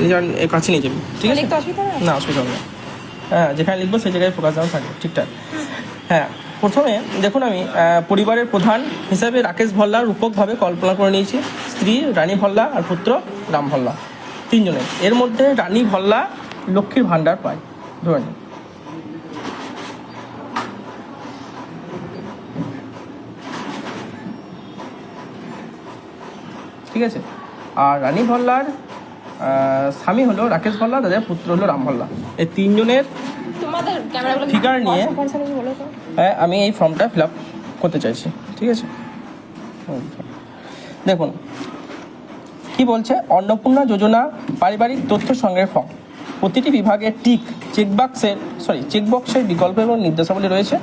নিজের কাছে নিয়ে যাবি, ঠিক আছে? না, অসুবিধা হবে না। হ্যাঁ, যেখানে লিখবো সেই জায়গায় ফোকাস যেন থাকে, ঠিকঠাক। হ্যাঁ, প্রথমে দেখুন আমি পরিবারের প্রধান হিসাবে রাকেশ ভাল্লার রূপকভাবে কল্পনা করে নিয়েছি। স্ত্রী রানী ভাল্লা আর পুত্র রাম ভাল্লা, তিনজনের। এর মধ্যে রানী ভাল্লা লক্ষ্মীর ভাণ্ডার পায়, ধরে নিন। ঠিক আছে, আর রানী ভাল্লার স্বামী হলো রাকেশ ভাল্লা, তাদের পুত্র হলো রাম ভাল্লা। এই তিনজনের ফিগার নিয়ে আমি এই ফর্মটা ফিল আপ করতে চাইছি, ঠিক আছে? দেখুন কি বলছে, অন্নপূর্ণা যোজনা পারিবারিক তথ্য সংগ্রহের ফর্ম। প্রতিটি বিভাগে চেকবক্সের বিকল্প এবং নির্দেশাবলী রয়েছে।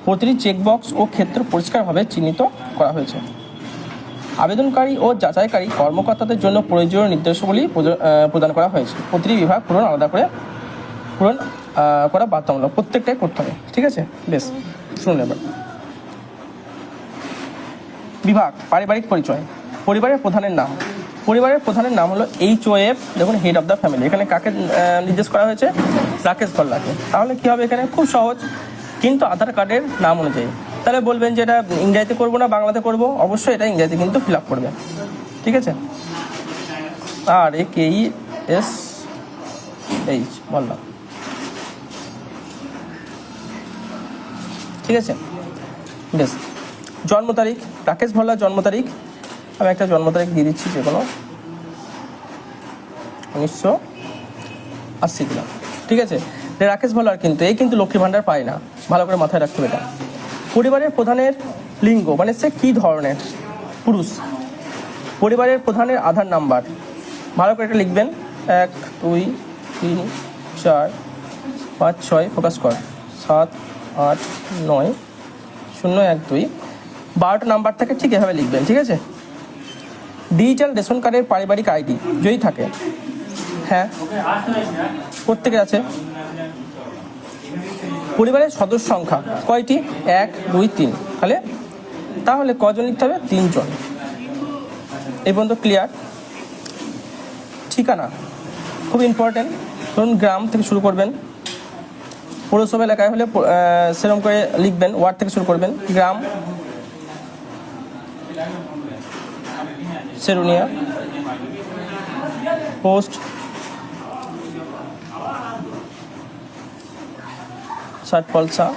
প্রতিটি চেকবক্স ও ক্ষেত্র পরিষ্কারভাবে চিহ্নিত করা হয়েছে। আবেদনকারী ও যাচাইকারী কর্মকর্তাদের জন্য প্রয়োজনীয় নির্দেশাবলী প্রদান করা হয়েছে। প্রতিটি বিভাগ আলাদা করে পূরণ করা বাধ্যতামূলক, প্রত্যেকটাই করতে হবে, ঠিক আছে? বেশ, শুনুন এবার। বিভাগ পারিবারিক পরিচয়। পরিবারের প্রধানের নাম। পরিবারের প্রধানের নাম হলো HOF, দেখুন হেড অফ দ্য ফ্যামিলি। এখানে কাকে নির্দেশ করা হয়েছে? রাকেশ ভাল্লাকে। তাহলে কি হবে এখানে? খুব সহজ, কিন্তু আধার কার্ডের নাম অনুযায়ী। তাহলে বলবেন যে এটা ইংরেজিতে করবো না বাংলাতে করবো? অবশ্যই এটা ইংরেজিতে কিন্তু ফিল আপ করবে, ঠিক আছে? আর KESH ভাল্লা, ঠিক আছে? বেশ, জন্ম তারিখ। রাকেশ ভাল্লার জন্ম তারিখ, আমি একটা জন্ম তারিখ দিয়ে দিচ্ছি, যে কোনো 1980 দিলাম, ঠিক আছে? রাকেশ ভাল্লার কিন্তু লক্ষ্মী ভাণ্ডার পায় না, ভালো করে মাথায় রাখতে হবে এটা। পরিবারের প্রধানের লিঙ্গ, মানে সে কী ধরনের, পুরুষ। পরিবারের প্রধানের আধার নাম্বার, ভালো করে এটা লিখবেন। 1 2 3 4 5 6, ফোকাস কর, 7 8 9 0 1 2, 12টা নাম্বার থাকে, ঠিক এভাবে লিখবেন, ঠিক আছে? ডিজিটাল রেশন কার্ডের পারিবারিক আইডি যদি থাকে, হ্যাঁ প্রত্যেকের আছে। পরিবারের সদস্য সংখ্যা কয়টি? 1 2 3, তাহলে কজন লিখতে হবে? 3 জন। এই পর্যন্ত ক্লিয়ার? ঠিকানা খুব ইম্পর্টেন্ট। ধরুন গ্রাম থেকে শুরু করবেন, পৌরসভা এলাকায় হলে সেরকম করে লিখবেন, ওয়ার্ড থেকে শুরু করবেন। গ্রাম সেরুনিয়া, পোস্ট সাতপলসা,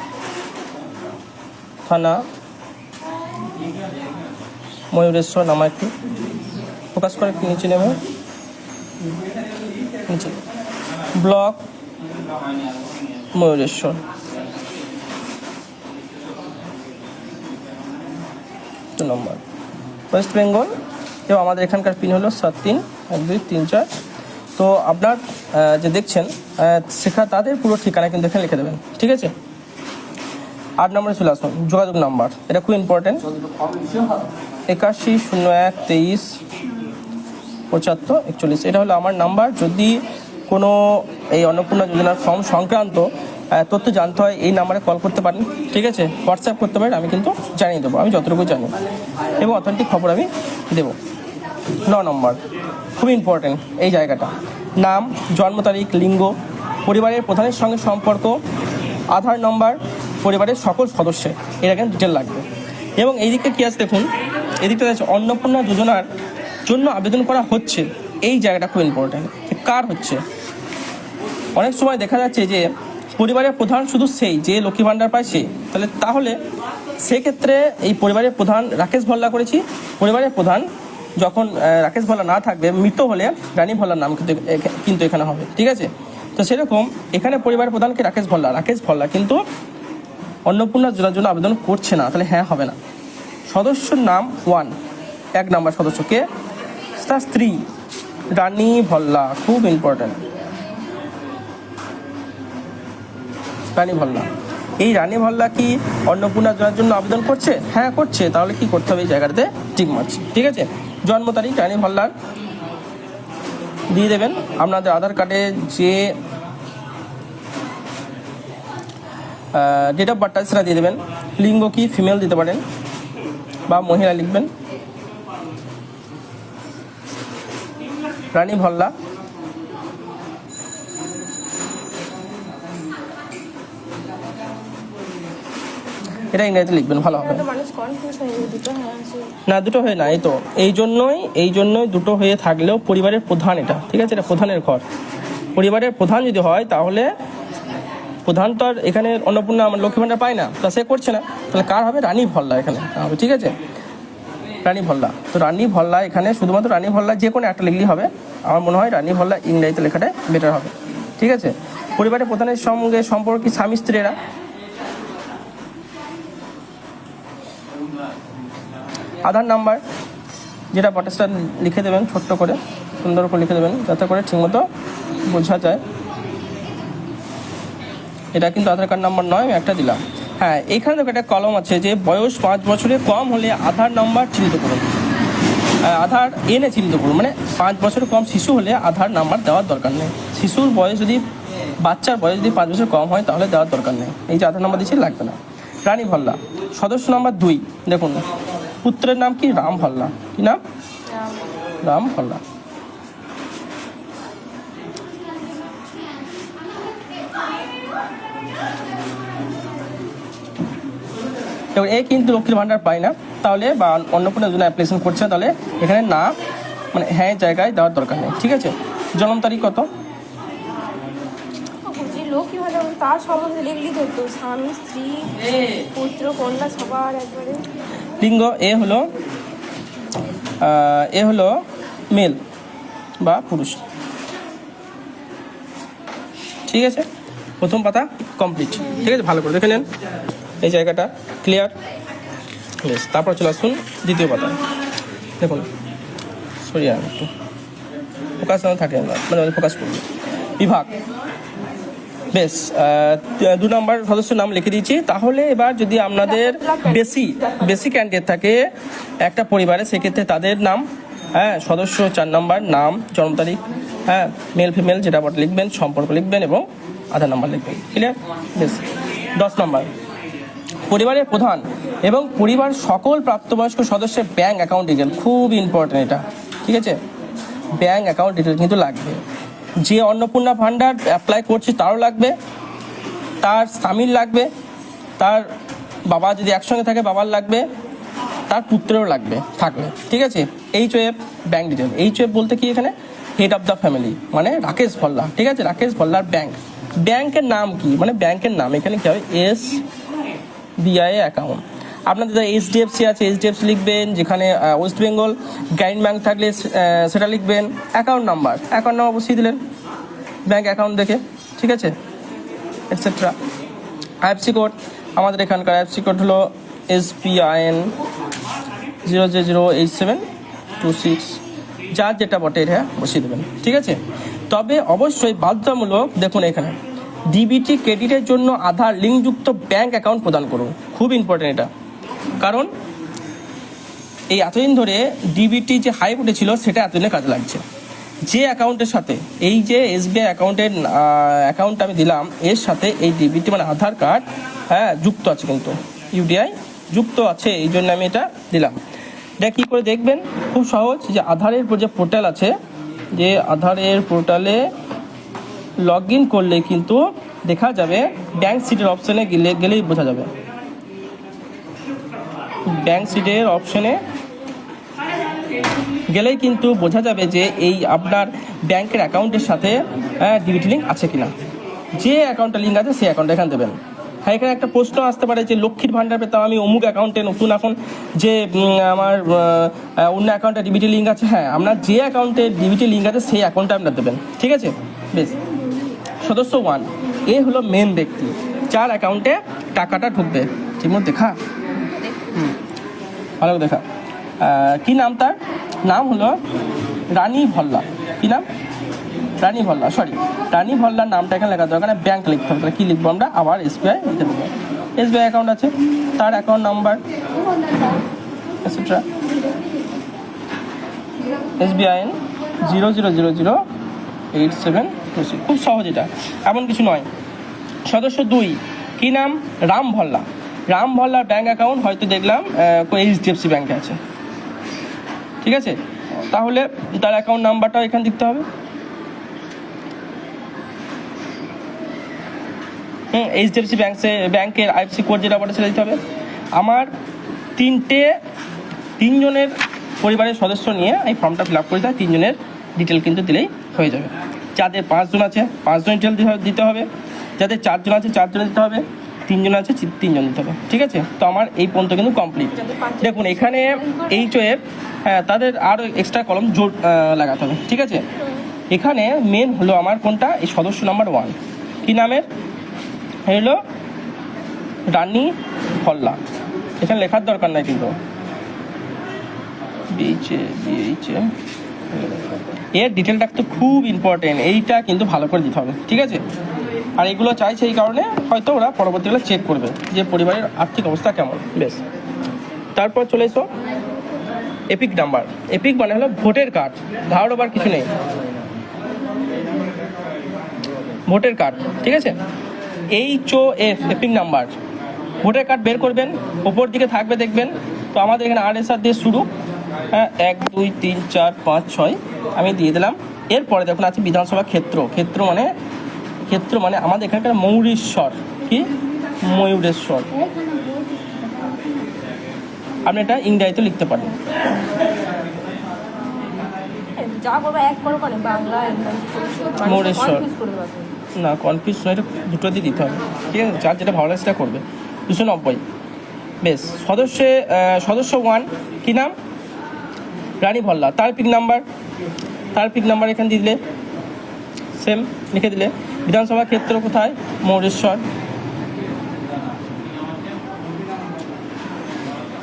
থানা ময়ূরেশ্বর। নামা একটু ফোকাস করে, একটু নিচে নেবে, নিচে। ব্লক ময়ূরেশ্বর, নম্বর ওয়েস্ট বেঙ্গল। এবং আমাদের এখানকার পিন হলো 73 1 2 3 4। তো আপনার যে দেখছেন তাদের পুরো ঠিকানা কিন্তু এখানে লিখে দেবেন, ঠিক আছে? 8 নম্বরে চলে আসুন, যোগাযোগ নাম্বার। এটা খুব ইম্পর্টেন্ট। 81 01 23 75 41, এটা হলো আমার নাম্বার। যদি কোনো এই অন্নপূর্ণা যোজনার ফর্ম সংক্রান্ত তথ্য জানতে হয়, এই নাম্বারে কল করতে পারেন, ঠিক আছে? হোয়াটসঅ্যাপ করতে পারেন, আমি কিন্তু জানিয়ে দেবো, আমি যতটুকু জানি, এবং অথেন্টিক খবর আমি দেবো। 9 নম্বর, খুব ইম্পর্টেন্ট এই জায়গাটা। নাম, জন্ম তারিখ, লিঙ্গ, পরিবারের প্রধানের সঙ্গে সম্পর্ক, আধার নম্বর, পরিবারের সকল সদস্যের, এটা কিন্তু ডিটেল লাগবে। এবং এই দিকটা কী আছে দেখুন, এদিকটা আছে অন্নপূর্ণা যোজনার জন্য আবেদন করা হচ্ছে, এই জায়গাটা খুব ইম্পর্টেন্ট। কার হচ্ছে? অনেক সময় দেখা যাচ্ছে যে পরিবারের প্রধান শুধু সেই যে লক্ষ্মী ভাণ্ডার পায় সে, তাহলে সেক্ষেত্রে এই পরিবারের প্রধান রাকেশ ভাল্লা করেছি। পরিবারের প্রধান যখন রাকেশ ভাল্লা না থাকবে, মৃত হলে রানী ভাল্লার নাম কিন্তু এখানে হবে, ঠিক আছে? তো সেরকম এখানে পরিবারের প্রধানকে রাকেশ ভাল্লা কিন্তু অন্নপূর্ণা যোজনার জন্য আবেদন করছে না, তাহলে হ্যাঁ হবে না। সদস্যর নাম 1 নাম্বার সদস্যকে, তার স্ত্রী রানী ভাল্লা, খুব ইম্পর্ট্যান্ট, রানী ভাল্লা। এই রানী ভাল্লা কি অন্নপূর্ণা যোজনার জন্য আবেদন করছে? হ্যাঁ করছে। তাহলে কি করতে হবে? এই জায়গাটাতে টিক মারছি, ঠিক আছে? জন্ম তারিখ রানী ভাল্লার দিয়ে দেবেন। আপনাদের আধার কার্ডে যে ডেট অফ বার্থ সেটা দিয়ে দেবেন। লিঙ্গ কি? ফিমেল দিতে পারেন বা মহিলা লিখবেন। রানী ভাল্লা এটা ইংরেজিতে লিখবেন, ভালো হবে। তো মানুষ কনফিউজ হয়ে যায়, দুটো হয়ে আছে। না, দুটো হয়ে না, এই তো এই জন্যই দুটো হয়ে থাকলেও পরিবারের প্রধান এটা, ঠিক আছে, এটা প্রধানের ঘর। পরিবারের প্রধান যদি হয় তাহলে প্রধান তো আর এখানে অন্নপূর্ণা আমার লক্ষ্মী ভাণ্ডার পায় না, তা সে করছে না, তাহলে কার হবে? রানী ভল্লা এখানে হবে, ঠিক আছে, রানী ভল্লা। তো রানী ভল্লা এখানে শুধুমাত্র রানী ভল্লা যে কোনো একটা লিখলেই হবে। আমার মনে হয় রানী ভল্লা ইংরেজিতে লেখাটাই বেটার হবে, ঠিক আছে। পরিবারের প্রধানের সঙ্গে সম্পর্কে স্বামী স্ত্রীরা। আধার নাম্বার যেটা পটেস্টার লিখে দেবেন, ছোট্ট করে সুন্দর করে লিখে দেবেন যাতে করে ঠিকমতো বোঝা যায়। এটা কিন্তু আধার কার্ড নাম্বার নয়, আমি একটা দিলাম। হ্যাঁ, এখানে দেখো একটা কলম আছে যে বয়স 5 বছরের কম হলে আধার নাম্বার চিহ্নিত করুন, আধার এনে চিহ্নিত করুন, মানে 5 বছরের কম শিশু হলে আধার নাম্বার দেওয়ার দরকার নেই। শিশুর বয়স যদি, বাচ্চার বয়স যদি 5 বছর কম হয় তাহলে দেওয়ার দরকার নেই, এই যে আধার নাম্বার দিচ্ছি লাগবে না। রানী ভল্লা সদস্য নাম্বার 2, দেখুন পুত্রের নাম কি? রাম ভল্লা। কি নাম? রাম ভল্লা। এবার এ কিন্তু লক্ষ্মীর ভাণ্ডার পায় না, তাহলে বা অন্নপূর্ণার জন্য অ্যাপ্লিকেশন করছে, তাহলে এখানে না মানে হ্যাঁ জায়গায় দেওয়ার দরকার নেই, ঠিক আছে। জন্ম তারিখ কত? লক্ষ্মী ভাণ্ডার তার সম্বন্ধে লিখলি ধরতো, স্বামী স্ত্রী পুত্র কন্যা সবার একবারে। লিঙ্গ এ হলো মেল বা পুরুষ, ঠিক আছে। প্রথম পাতা কমপ্লিট, ঠিক আছে, ভালো করে দেখে নেন এই জায়গাটা ক্লিয়ার। বেশ, তারপর চলে আসুন দ্বিতীয় পাতা। দেখুন সরি আর একটু ফোকাস না থাকে না, মানে ফোকাস করুন। বিভাগ, বেশ 2 নম্বর সদস্যের নাম লিখে দিয়েছি। তাহলে এবার যদি আপনাদের বেশি ক্যান্ডিডেট থাকে একটা পরিবারে, সেক্ষেত্রে তাদের নাম, হ্যাঁ, সদস্য 4 নম্বর নাম, জন্ম তারিখ, হ্যাঁ, মেল ফিমেল যেটা বটে লিখবেন, সম্পর্ক লিখবেন এবং আধার নাম্বার লিখবেন, ক্লিয়ার। বেশ 10 নম্বর পরিবারের প্রধান এবং পরিবার সকল প্রাপ্তবয়স্ক সদস্যের ব্যাঙ্ক অ্যাকাউন্ট ডিটেল, খুব ইম্পর্টেন্ট এটা, ঠিক আছে। ব্যাঙ্ক অ্যাকাউন্ট ডিটেল কিন্তু লাগবে। যে অন্নপূর্ণা ভাণ্ডার অ্যাপ্লাই করছে তারও লাগবে, তার স্বামীর লাগবে, তার বাবা যদি একসঙ্গে থাকে বাবার লাগবে, তার পুত্রেরও লাগবে থাকবে, ঠিক আছে। HOF ব্যাঙ্ক ডিটেল, HOF বলতে কি এখানে হেড অফ দ্য ফ্যামিলি, মানে রাকেশ ভল্লা, ঠিক আছে, রাকেশ ভল্লার ব্যাঙ্ক। ব্যাংকের নাম কি? মানে ব্যাংকের নাম এখানে কি হবে? SBI account. আপনাদের HDFC আছে, HDFC লিখবেন, যেখানে ওয়েস্ট বেঙ্গল গ্রামীণ ব্যাংক থাকলে সেটা লিখবেন। অ্যাকাউন্ট নাম্বার বসিয়ে দিলেন ব্যাংক অ্যাকাউন্ট দেখে, ঠিক আছে, এটসেট্রা। IFSC কোড, আমাদের এখানকার IFSC কোড হলো SBIN 0008726, যার যেটা বটে এটা বসিয়ে দেবেন, ঠিক আছে। তবে অবশ্যই বাধ্যতামূলক, দেখুন এখানে ডিবিটি ক্রেডিটের জন্য আধার লিঙ্কযুক্ত ব্যাংক অ্যাকাউন্ট প্রদান করুন, খুব ইম্পর্টেন্ট এটা। কারণ এই এতদিন ধরে ডিবিটি যে হাই উঠেছিল সেটা এতদিনে কাজে লাগছে। যে অ্যাকাউন্টের সাথে এই যে SBI অ্যাকাউন্ট আমি দিলাম, এর সাথে এই ডিবিটি মানে আধার কার্ড, হ্যাঁ, যুক্ত আছে, কিন্তু UDI যুক্ত আছে, এই জন্য আমি এটা দিলাম। এটা কী করে দেখবেন? খুব সহজ, যে আধারের যে পোর্টাল আছে, যে আধারের পোর্টালে লগ ইন করলে কিন্তু দেখা যাবে, ব্যাঙ্ক সিটের অপশানে গেলেই বোঝা যাবে। ব্যাঙ্ক সিটের অপশানে গেলেই কিন্তু বোঝা যাবে যে এই আপনার ব্যাংকের অ্যাকাউন্টের সাথে ডিবিটি লিঙ্ক আছে কিনা। যে অ্যাকাউন্টটা লিঙ্ক আছে সেই অ্যাকাউন্টটা এখানে দেবেন। হ্যাঁ, এখানে একটা প্রশ্ন আসতে পারে যে লক্ষ্মীর ভাণ্ডার পেতাম আমি অমুক অ্যাকাউন্টে, নতুন এখন যে আমার অন্য অ্যাকাউন্টে ডিবিটি লিঙ্ক আছে, হ্যাঁ, আপনার যে অ্যাকাউন্টে ডিবিটি লিঙ্ক আছে সেই অ্যাকাউন্টটা আপনার দেবেন, ঠিক আছে। বেশ, সদস্য 1 এ হলো মেন ব্যক্তি, যার অ্যাকাউন্টে টাকাটা ঢুকবে। ঠিকমতো দেখা, ভালো দেখা। কি নাম? তার নাম হলো রানী ভল্লা। কি নাম? রানী ভল্লা, রানী ভল্লার নামটা এখানে লেখা দরকার, ব্যাংক লিখতে হবে। তাহলে কী লিখবো আমরা? আবার SBI লিখতে দেবো। SBI অ্যাকাউন্ট আছে, তার অ্যাকাউন্ট নাম্বার এটসেট্রা। SBIN 0000872, খুব সহজ এটা, এমন কিছু নয়। সদস্য 2 কি নাম? Ram Volga. Ram ভল্লার bank account হয়তো দেখলাম HDFC ব্যাঙ্কে আছে, ঠিক আছে। তাহলে তার অ্যাকাউন্ট নাম্বারটাও এখানে দিতে হবে। HDFC ব্যাংকের IFSC কোড যেটা বলে সেটা দিতে হবে। আমার তিনজনের পরিবারের সদস্য নিয়ে এই ফর্মটা ফিল আপ করে দেয়, তিনজনের ডিটেল কিন্তু দিলেই হয়ে যাবে। যাদের 5 জন আছে 5 জন ডিটেল দিতে হবে, যাদের 4 জন আছে 4 জন দিতে হবে, 3 জন আছে 3 জন দিতে হবে, ঠিক আছে। তো আমার এই পর্যন্ত কিন্তু কমপ্লিট। দেখুন এখানে এইচওএফ, হ্যাঁ তাদের আরও এক্সট্রা কলম জোর লাগাতে হবে, ঠিক আছে। এখানে মেন হলো আমার কোনটা, এই সদস্য নাম্বার 1 কি নামের হলো রানী হল্লা, এখানে লেখার দরকার নাই কিন্তু এর ডিটেলটা তো খুব ইম্পর্টেন্ট, এইটা কিন্তু ভালো করে দিতে হবে, ঠিক আছে। আর এগুলো চাইছে এই কারণে হয়তো ওরা পরবর্তীকালে চেক করবে যে পরিবারের আর্থিক অবস্থা কেমন। বেশ, তারপর চলে এসো এপিক নাম্বার। এপিক মানে হলো ভোটের কার্ড, ধারবার কিছু নেই, ভোটের কার্ড, ঠিক আছে। HOF epic number, voter card বের করবেন, ওপর দিকে থাকবে দেখবেন। তো আমাদের এখানে RSR দিয়ে শুরু, হ্যাঁ 1 2 3 4 5 6 আমি দিয়ে দিলাম। এরপরে দেখুন আছে বিধানসভা ক্ষেত্র, ক্ষেত্র মানে আমাদের এখানকার ময়ূরেশ্বর, কি ময়ূরেশ্বর, আপনি এটা ইংরেজিতে লিখতে পারেন। যা করবে এক করো করে বাংলা ময়ূরেশ্বর না, কনফিউজ নয়, এটা দুটো দিয়ে দিতে হবে, ঠিক আছে। যার যেটা ভালো লাগে সেটা করবে। 290। বেশ, সদস্য 1 কি নাম, রানী ভল্লা, তার পিক নাম্বার এখানে দিয়ে দিলে, সেম লিখে দিলে। বিধানসভা ক্ষেত্র কোথায়, ময়ূরেশ্বর।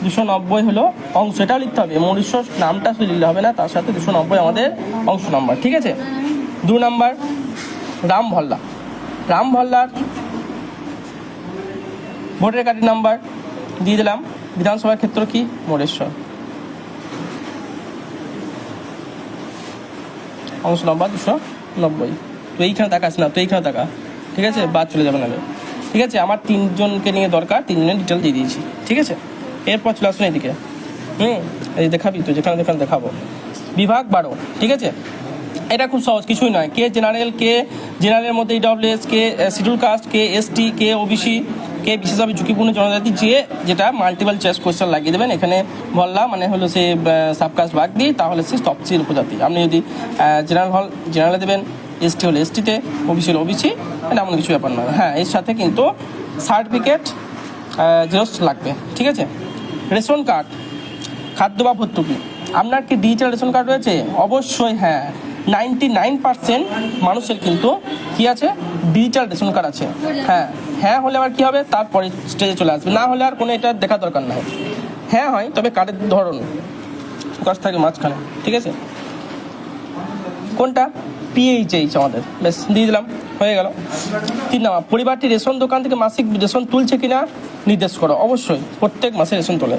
290 হলো অংশ, এটাও লিখতে হবে, ময়ূরেশ্বর নামটা শুধু লিখলে হবে না, তার সাথে 290 আমাদের অংশ নাম্বার, ঠিক আছে। 2 নাম্বার রাম ভল্লার ভোটার কার্ডের নাম্বার দিয়ে দিলাম। বিধানসভা ক্ষেত্র কি, ময়ূরেশ্বর, অংশ নাম্বার 290। তো এইখানে তাকাস না, তো এইখানে তাকা, ঠিক আছে, বাদ চলে যাবে না, ঠিক আছে। আমার 3 জনকে নিয়ে দরকার, 3 জনের ডিটেল দিয়ে দিয়েছি, ঠিক আছে। এরপর চলে আসুন এইদিকে, এই দেখাবি তো, যেখানে দেখাবো। বিভাগ 12, ঠিক আছে। এটা খুব সহজ, কিছুই নয়। কে জেনারেলের মধ্যে EWS, কে শিডিউল কাস্ট, কে ST, কে OBC, কে বিশেষভাবে ঝুঁকিপূর্ণ জনজাতি, যেটা মাল্টিপল চয়েস কোয়েশ্চেন লাগিয়ে দেবেন। এখানে ভল্লা মানে হলো সে সাবকাস্ট বাদ দিই, তাহলে সে তফসিল উপজাতি। আপনি যদি জেনারেলে দেবেন, ST হলে ST-তে, OBC হলে OBC, এটা এমন কিছু ব্যাপার নয়। হ্যাঁ, এর সাথে কিন্তু সার্টিফিকেট জেরক্স লাগবে, ঠিক আছে। রেশন কার্ড, খাদ্য বা ভর্তুকি, আপনার কি ডিজিটাল রেশন কার্ড রয়েছে? অবশ্যই হ্যাঁ, 99% মানুষের কিন্তু কি আছে, ডিজিটাল রেশন কার্ড আছে। হ্যাঁ হলে আবার কি হবে, তারপরে স্টেজে চলে আসবে, না হলে আর কোনো এটা দেখার দরকার নাই। হ্যাঁ হয়, তবে কার্ডের ধরন ফোকাস থাকে মাঝখানে, ঠিক আছে। কোনটা, PHH আমাদের, বেশ দিয়ে দিলাম, হয়ে গেল। 3 নাম্বার পরিবারটি রেশন দোকান থেকে মাসিক রেশন তুলছে কিনা নির্দেশ করো। অবশ্যই প্রত্যেক মাসে রেশন তোলে,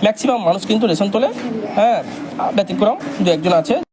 ম্যাক্সিমাম মানুষ কিন্তু রেশন তোলে, হ্যাঁ ব্যতিক্রম 2-1 জন আছে।